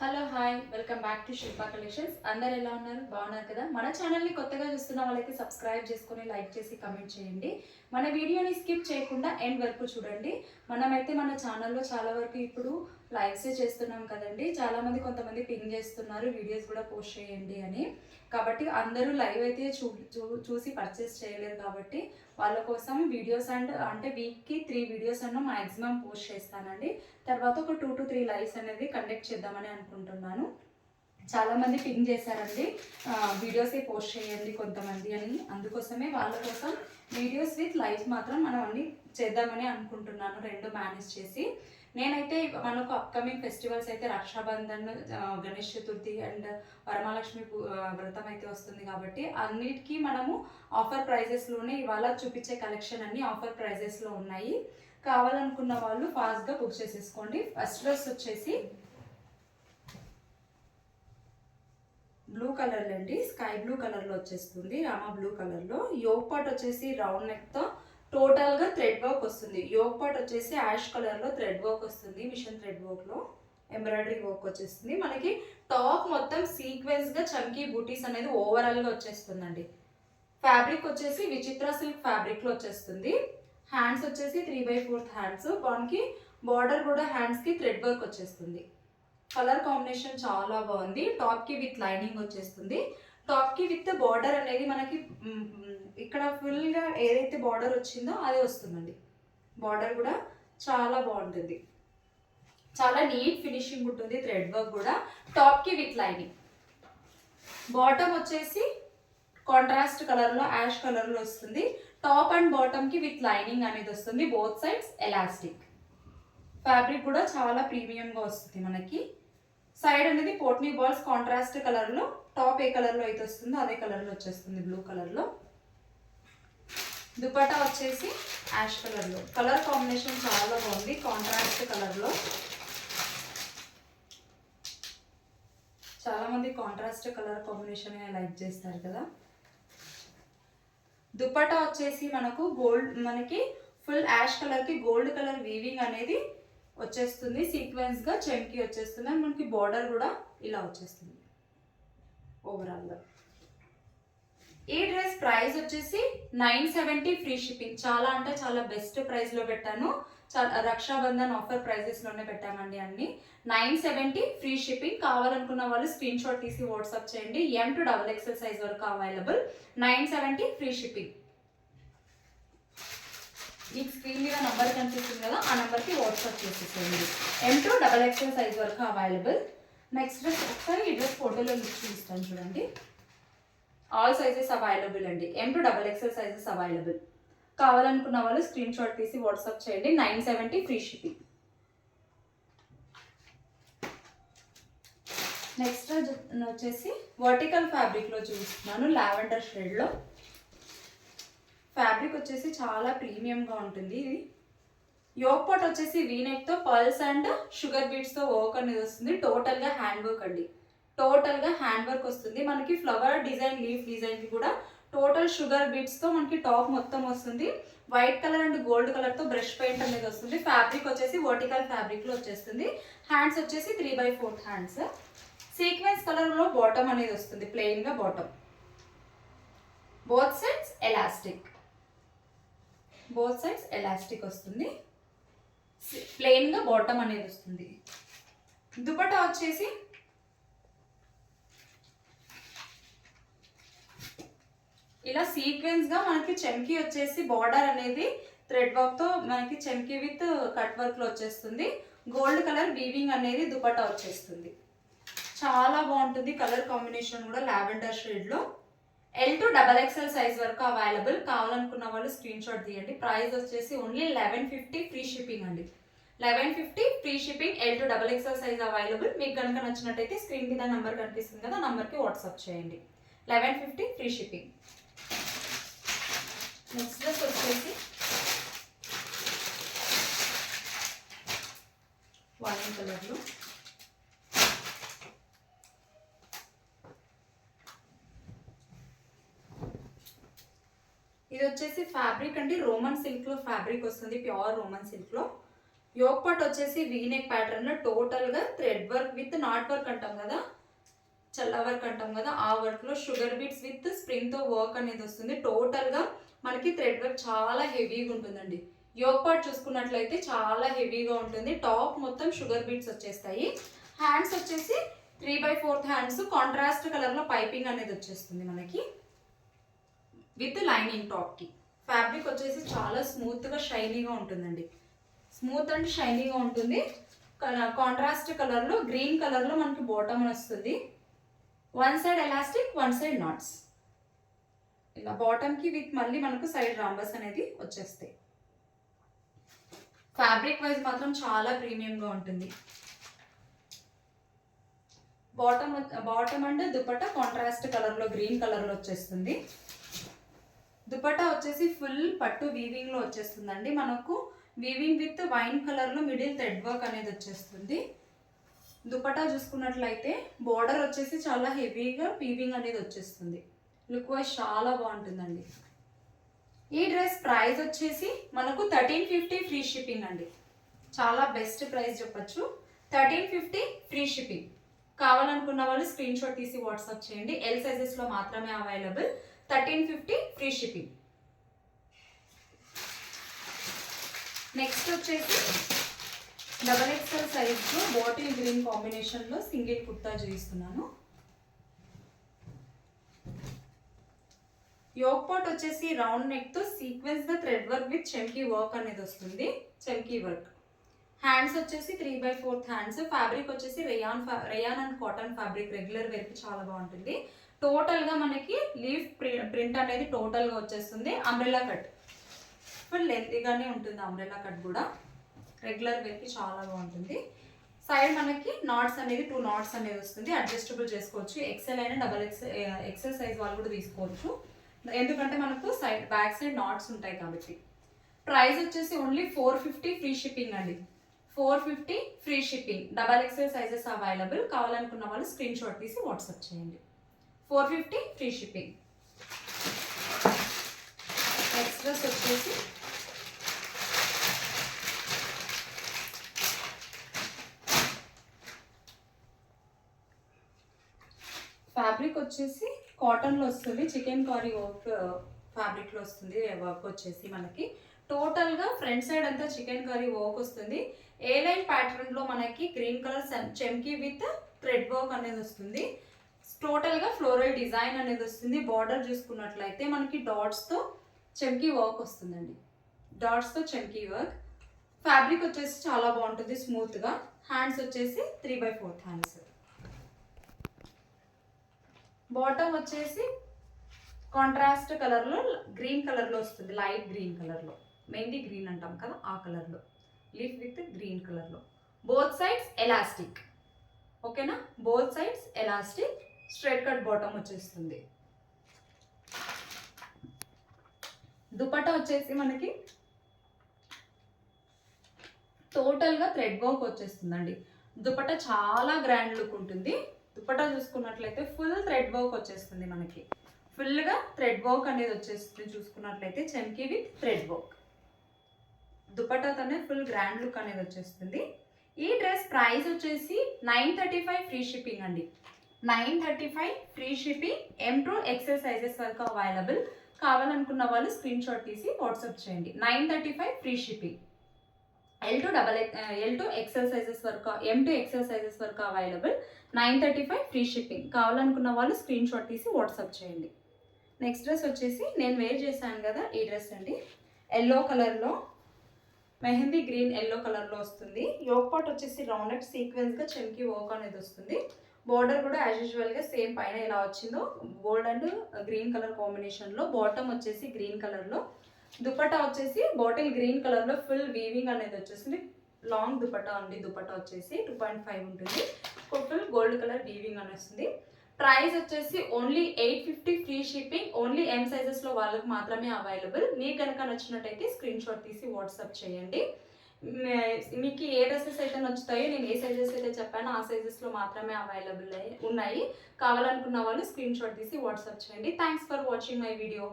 Hello hi welcome back to Shilpa collections. అందరు ఎలా ఉన్నారు? బాగున్నారు కదా? మన ఛానల్ని కొత్తగా చూస్తున్న వాళ్ళైతే సబ్స్క్రైబ్ చేసుకొని లైక్ చేసి కమెంట్ చేయండి. మన వీడియోని స్కిప్ చేయకుండా ఎండ్ వరకు చూడండి. మనమైతే మన ఛానల్లో చాలా వరకు ఇప్పుడు లైవ్సే చేస్తున్నాం కదండి. చాలామంది కొంతమంది పింగ్ చేస్తున్నారు వీడియోస్ కూడా పోస్ట్ చేయండి అని. కాబట్టి అందరూ లైవ్ అయితే చూసి పర్చేస్ చేయలేరు కాబట్టి వాళ్ళ కోసం వీడియోస్ అంటే వీక్కి 3 వీడియోస్ అన్న మ్యాక్సిమం పోస్ట్ చేస్తానండి. తర్వాత ఒక 2 to 3 లైవ్స్ అనేది కండక్ట్ చేద్దామని అనుకుంటున్నాను. చాలామంది పింగ్ చేశారండి వీడియోసే పోస్ట్ చేయండి కొంతమంది అని. అందుకోసమే వాళ్ళ కోసం వీడియోస్ విత్ లైవ్స్ మాత్రం మనం అన్ని చేద్దామని అనుకుంటున్నాను, రెండు మేనేజ్ చేసి. నేనైతే మనకు అప్కమింగ్ ఫెస్టివల్స్ అయితే రక్షాబంధన్, గణేష్ చతుర్థి అండ్ వరమహాలక్ష్మి వ్రతం అయితే వస్తుంది కాబట్టి అన్నిటికీ మనము ఆఫర్ ప్రైజెస్లోనే ఇవాళ చూపించే కలెక్షన్ అన్ని ఆఫర్ ప్రైజెస్లో ఉన్నాయి. కావాలనుకున్న వాళ్ళు ఫాస్ట్గా బుక్ చేసేసుకోండి. ఫస్ట్ డ్రెస్ వచ్చేసి బ్లూ కలర్లో అండి, స్కై బ్లూ కలర్లో వచ్చేస్తుంది, రామా బ్లూ కలర్లో. యోగ్ పాట్ వచ్చేసి రౌండ్ నెక్తో టోటల్గా థ్రెడ్ వర్క్ వస్తుంది. యోగ్ పాట్ వచ్చేసి యాష్ కలర్లో థ్రెడ్ వర్క్ వస్తుంది, మిషన్ థ్రెడ్ వర్క్లో ఎంబ్రాయిడరీ వర్క్ వచ్చేస్తుంది. మనకి టాప్ మొత్తం సీక్వెన్స్గా చంకీ బూటీస్ అనేది ఓవరాల్గా వచ్చేస్తుందండి. ఫ్యాబ్రిక్ వచ్చేసి విచిత్ర సిల్క్ ఫ్యాబ్రిక్లో వచ్చేస్తుంది. హ్యాండ్స్ వచ్చేసి 3/4 హ్యాండ్స్. మనకి బార్డర్ కూడా హ్యాండ్స్కి థ్రెడ్ వర్క్ వచ్చేస్తుంది. కలర్ కాంబినేషన్ చాలా బాగుంది. టాప్కి విత్ లైనింగ్ వచ్చేస్తుంది. టాప్కి విత్ బార్డర్ అనేది మనకి ఇక్కడ ఫుల్గా ఏదైతే బార్డర్ వచ్చిందో అదే వస్తుందండి. బార్డర్ కూడా చాలా బాగుంటుంది, చాలా నీట్ ఫినిషింగ్ ఉంటుంది. థ్రెడ్ వర్క్ కూడా టాప్కి విత్ లైనింగ్. బాటమ్ వచ్చేసి కాంట్రాస్ట్ కలర్లో యాష్ కలర్లో వస్తుంది. టాప్ అండ్ బాటమ్కి విత్ లైనింగ్ అనేది వస్తుంది. Both sides elastic. ఫ్యాబ్రిక్ కూడా చాలా ప్రీమియంగా వస్తుంది మనకి. సైడ్ అనేది పోట్నీ బాల్స్ కాంట్రాస్ట్ కలర్లో, టాప్ ఏ కలర్లో అయితే వస్తుందో అదే కలర్లో వచ్చేస్తుంది, బ్లూ కలర్లో. దుపట్టా వచ్చేసి యాష్ కలర్లో. కలర్ కాంబినేషన్ చాలా బాగుంది, కాంట్రాస్ట్ కలర్లో. చాలామంది కాంట్రాస్ట్ కలర్ కాంబినేషన్ లైక్ చేస్తారు కదా. దుపట్టా వచ్చేసి మనకి ఫుల్ యాష్ కలర్కి గోల్డ్ కలర్ వీవింగ్ అనేది వచ్చేస్తుంది. సీక్వెన్స్గా చెంకి వచ్చేస్తుంది. అండ్ మనకి బార్డర్ కూడా ఇలా వచ్చేస్తుంది ఓవరాల్గా. ఈ డ్రెస్ ప్రైస్ వచ్చేసి 970 ఫ్రీ షిప్పింగ్. చాలా అంటే చాలా బెస్ట్ ప్రైస్లో పెట్టాను. రక్షాబంధన్ ఆఫర్ ప్రైజెస్లోనే పెట్టామండి అన్ని. 970 ఫ్రీ షిప్పింగ్. కావాలనుకున్న వాళ్ళు స్క్రీన్ షాట్ తీసి వాట్సాప్ చేయండి. M to XXL సైజ్ వరకు అవైలబుల్. 970 free shipping. మీకు స్క్రీన్ మీద నెంబర్ కనిపిస్తుంది కదా, ఆ నెంబర్కి వాట్సాప్ చేసేసేయండి. M to XXL సైజ్ వరకు అవైలబుల్. నెక్స్ట్ డ్రెస్ ఒకసారి ఈ డ్రెస్ ఫోటోలో చూపిస్తాను చూడండి. ఆల్ సైజెస్ అవైలబుల్ అండి. M to XXL sizes available. కావాలనుకున్న వాళ్ళు స్క్రీన్ షాట్ తీసి వాట్సాప్ చేయండి. 970 ఫ్రీ షిప్పింగ్. నెక్స్ట్ వచ్చేసి వర్టికల్ ఫ్యాబ్రిక్లో చూపిస్తున్నాను, లావెండర్ షేడ్లో. ఫ్యాబ్రిక్ వచ్చేసి చాలా ప్రీమియంగా ఉంటుంది. ఇది యోగ్ పాట్ వచ్చేసి వీనెక్తో పర్ల్స్ అండ్ షుగర్ బీడ్స్తో వర్క్ అనేది వస్తుంది. టోటల్గా హ్యాండ్ వర్క్ అండి, టోటల్గా హ్యాండ్ వర్క్ వస్తుంది. మనకి ఫ్లవర్ డిజైన్, లీఫ్ డిజైన్కి కూడా టోటల్ షుగర్ బీడ్స్తో మనకి టాప్ మొత్తం వస్తుంది. వైట్ కలర్ అండ్ గోల్డ్ కలర్తో బ్రష్ పెయింట్ అనేది వస్తుంది. ఫ్యాబ్రిక్ వచ్చేసి వర్టికల్ ఫ్యాబ్రిక్లో వచ్చేస్తుంది. హ్యాండ్స్ వచ్చేసి 3/4 హ్యాండ్స్. సీక్వెన్స్ కలర్లో బాటమ్ అనేది వస్తుంది, ప్లెయిన్గా bottom. Both sides elastic. Both sides elastic వస్తుంది. ప్లెయిన్గా బాటమ్ అనేది వస్తుంది. దుపట్టా వచ్చేసి ఇలా సీక్వెన్స్గా మనకి చెంకీ వచ్చేసి బార్డర్ అనేది థ్రెడ్ వర్క్తో మనకి చెంకీ విత్ కట్ వర్క్లో వచ్చేస్తుంది. గోల్డ్ కలర్ వీవింగ్ అనేది దుపట్టా వచ్చేస్తుంది. చాలా బాగుంటుంది. కలర్ కాంబినేషన్ కూడా లావెండర్ షేడ్లో. L to XXL సైజ్ వరకు అవైలబుల్. కావాలనుకున్న వాళ్ళు స్క్రీన్ షాట్ తీయండి. ప్రైస్ వచ్చేసి ఓన్లీ 1150 ఫ్రీ షిప్పింగ్ అండి. 1150 free shipping. L to XXL size available. మీకు కనుక నచ్చినట్టయితే స్క్రీన్ మీద నెంబర్ కనిపిస్తుంది కదా, నంబర్కి వాట్సాప్ చేయండి. 1150 ఫ్రీ షిప్పింగ్. నెక్స్ట్ డ్రెస్ వచ్చేసి వైన్ కలర్లో. ఇది వచ్చేసి ఫ్యాబ్రిక్ అండి, రోమన్ సిల్క్లో ఫ్యాబ్రిక్ వస్తుంది, ప్యూర్ రోమన్ సిల్క్లో. యోక్ పార్ట్ వచ్చేసి వీనెక్ ప్యాటర్న్ లో టోటల్ గా thread work with not work అంటాం కదా, చల్ల వర్క్ అంటాం కదా, ఆ వర్క్ లో షుగర్ బీట్స్ విత్ స్ప్రింగ్ తో వర్క్ అనేది వస్తుంది. టోటల్ గా మనకి థ్రెడ్ వర్క్ చాలా హెవీగా ఉంటుందండి. యోక్ పార్ట్ చూసుకున్నట్లయితే చాలా హెవీగా ఉంటుంది. టాప్ మొత్తం షుగర్ బీట్స్ వచ్చేస్తాయి. హ్యాండ్స్ వచ్చేసి 3/4 హ్యాండ్స్ కాంట్రాస్ట్ కలర్ లో పైపింగ్ అనేది వచ్చేస్తుంది మనకి విత్ లైనింగ్ టాప్ కి. ఫ్యాబ్రిక్ వచ్చేసి చాలా స్మూత్ గా షైనీగా ఉంటుందండి. స్మూత్ అండ్ షైనీగా ఉంటుంది. కాంట్రాస్ట్ కలర్ లో గ్రీన్ కలర్ లో మనకి బాటమ్ వస్తుంది. One side elastic, one side knots. ఇలా బాటమ్ కి విత్ మళ్ళీ మనకు సైడ్ రాంబస్ అనేది వచ్చేస్తాయి. ఫ్యాబ్రిక్ వైజ్ మాత్రం చాలా ప్రీమియం గా ఉంటుంది. Bottom and dupatta contrast colour లో గ్రీన్ కలర్ లో వచ్చేస్తుంది. దుపట్టా వచ్చేసి ఫుల్ పట్టు వీవింగ్ లో వచ్చేస్తుందండి. మనకు వీవింగ్ విత్ వైన్ కలర్ లో మిడిల్ థ్రెడ్ వర్క్ అనేది వచ్చేస్తుంది. దుపట్టా చూసుకున్నట్లయితే బోర్డర్ వచ్చేసి చాలా హెవీగా వీవింగ్ అనేది వచ్చేస్తుంది. లుక్ వైజ్ చాలా బాగుంటుందండి. ఈ డ్రెస్ ప్రైస్ వచ్చేసి మనకు 1350 ఫ్రీ షిప్పింగ్ అండి. చాలా బెస్ట్ ప్రైస్ చెప్పచ్చు. 1350 ఫ్రీ షిప్పింగ్. కావాలనుకున్న వాళ్ళు స్క్రీన్ షాట్ తీసి వాట్సాప్ చేయండి. ఎల్ సైజెస్ లో మాత్రమే అవైలబుల్. 1350 free shipping. నెక్స్ట్ వచ్చేసి XXL సైజ్ లో బాటిల్ గ్రీన్ కాంబినేషన్ లో సింగిల్ కుర్తా చూపిస్తున్నాను. యోక్ పార్ట్ వచ్చేసి రౌండ్ నెక్ తో సీక్వెన్స్ గా థ్రెడ్ వర్క్ విత్ చెమ్కీ వర్క్ అనేది వస్తుంది. చెమ్కీ వర్క్. హ్యాండ్స్ వచ్చేసి 3/4 హ్యాండ్స్. ఫ్యాబ్రిక్ వచ్చేసి rayon and cotton fabric. Regular wear కి చాలా బాగుంటుంది. టోటల్ గా మనకి లీఫ్ ప్రింట్ అనేది టోటల్ గా వచ్చేస్తుంది. అంబ్రెల్లా కట్ ఫుల్ లెంతీగానే ఉంటుంది. అంబ్రెల్లా కట్ కూడా రెగ్యులర్ వేర్ కి చాలా బాగుంటుంది. సైడ్ మనకి నాట్స్ అనేది 2 నాట్స్ అనేది వస్తుంది. అడ్జస్టబుల్ చేసుకోవచ్చు. ఎక్సెల్ అయినా ఎక్సెల్ సైజ్ వాళ్ళు కూడా తీసుకోవచ్చు. ఎందుకంటే మనకు సైడ్ బ్యాక్ సైడ్ నాట్స్ ఉంటాయి కాబట్టి. ప్రైస్ వచ్చేసి ఓన్లీ 450 ఫ్రీ షిప్పింగ్ అండి. 450 free shipping. XXL sizes available. కావాలనుకున్న వాళ్ళు స్క్రీన్ షాట్ తీసి వాట్సాప్ చేయండి. 450 ఫ్రీ షిప్పింగ్. నెక్స్ట్ డ్రెస్ వచ్చేసి ఫ్యాబ్రిక్ వచ్చేసి కాటన్ లో వస్తుంది. చికెన్ కారీ వర్క్ ఫ్యాబ్రిక్ లో వస్తుంది. వర్క్ వచ్చేసి మనకి టోటల్ గా ఫ్రంట్ సైడ్ అంతా చికెన్ కర్రీ వర్క్ వస్తుంది. ఏ లైన్ ప్యాటర్న్ లో మనకి గ్రీన్ కలర్ చెమ్కీ విత్ థ్రెడ్ వర్క్ అనేది వస్తుంది. టోటల్ గా ఫ్లోరల్ డిజైన్ అనేది వస్తుంది. బార్డర్ చూసుకున్నట్లయితే మనకి డాట్స్ తో చెమ్కీ వర్క్ వస్తుందండి. డాట్స్ తో చెమ్కీ వర్క్. ఫ్యాబ్రిక్ వచ్చేసి చాలా బాగుంటుంది స్మూత్ గా. హ్యాండ్స్ వచ్చేసి 3/4 హ్యాండ్స్. బాటమ్ వచ్చేసి కాంట్రాస్ట్ కలర్ లో గ్రీన్ కలర్ లో వస్తుంది. లైట్ గ్రీన్ కలర్ లో, మెహందీ గ్రీన్ అంటాం కదా ఆ కలర్ లో, లీఫ్ విత్ గ్రీన్ కలర్ లో. Both sides elastic. ఓకేనా, both sides elastic. Straight cut bottom వచ్చేస్తుంది. దుపట్టా వచ్చేసి మనకి టోటల్ గా థ్రెడ్ వర్క్ వచ్చేస్తుందండి. దుపట్టా చాలా గ్రాండ్ లుక్ ఉంటుంది. దుపట్టా చూసుకున్నట్లయితే ఫుల్ థ్రెడ్ వర్క్ వచ్చేస్తుంది మనకి. ఫుల్ గా థ్రెడ్ వర్క్ అనేది వచ్చేస్తుంది. చూసుకున్నట్లయితే చెమ్కీ విత్ థ్రెడ్ వర్క్. దుపట్టాతోనే ఫుల్ గ్రాండ్ లుక్ అనేది వచ్చేస్తుంది. ఈ డ్రెస్ ప్రైస్ వచ్చేసి 935 ఫ్రీ షిప్పింగ్ అండి. 935 free shipping. M to XL sizes వరకు అవైలబుల్. కావాలనుకున్న వాళ్ళు స్క్రీన్ షాట్ తీసి వాట్సాప్ చేయండి. 935 free shipping. L to XL sizes వరకు, M to XL సైజెస్ వరకు అవైలబుల్. 935 free shipping. కావాలనుకున్న వాళ్ళు స్క్రీన్ షాట్ తీసి వాట్సాప్ చేయండి. నెక్స్ట్ డ్రెస్ వచ్చేసి నేను వేర్ చేశాను కదా ఈ డ్రెస్ అండి. ఎల్లో కలర్లో, మెహందీ గ్రీన్ ఎల్లో కలర్లో వస్తుంది. యోక్ పార్ట్ వచ్చేసి రౌండ్ నెక్ సీక్వెన్స్గా చెమ్కీ వర్క్ అనేది వస్తుంది. బార్డర్ కూడా యాజ్ యూజువల్గా సేమ్ పైన ఎలా వచ్చిందో గోల్డ్ అండ్ గ్రీన్ కలర్ కాంబినేషన్లో. బాటమ్ వచ్చేసి గ్రీన్ కలర్లో. దుపట్టా వచ్చేసి బాటిల్ గ్రీన్ కలర్లో ఫుల్ వీవింగ్ అనేది వచ్చేసింది. లాంగ్ దుపట్టా అండి. దుపట్టా వచ్చేసి 2.5 ఉంటుంది. ఫుల్ గోల్డ్ కలర్ వీవింగ్ అని వస్తుంది. ప్రైస్ వచ్చేసి only 850 free shipping. Only M సైజెస్లో వాళ్ళకి మాత్రమే అవైలబుల్. మీకు కనుక నచ్చినట్టయితే స్క్రీన్ షాట్ తీసి వాట్సాప్ చేయండి. మీకు ఏ డ్రెస్సెస్ అయితే నచ్చుతాయో, నేను ఏ సైజెస్ అయితే చెప్పానో ఆ సైజెస్లో మాత్రమే అవైలబుల్ ఉన్నాయి. కావాలనుకున్న వాళ్ళు స్క్రీన్ షాట్ తీసి వాట్సాప్ చేయండి. Thanks for watching my video.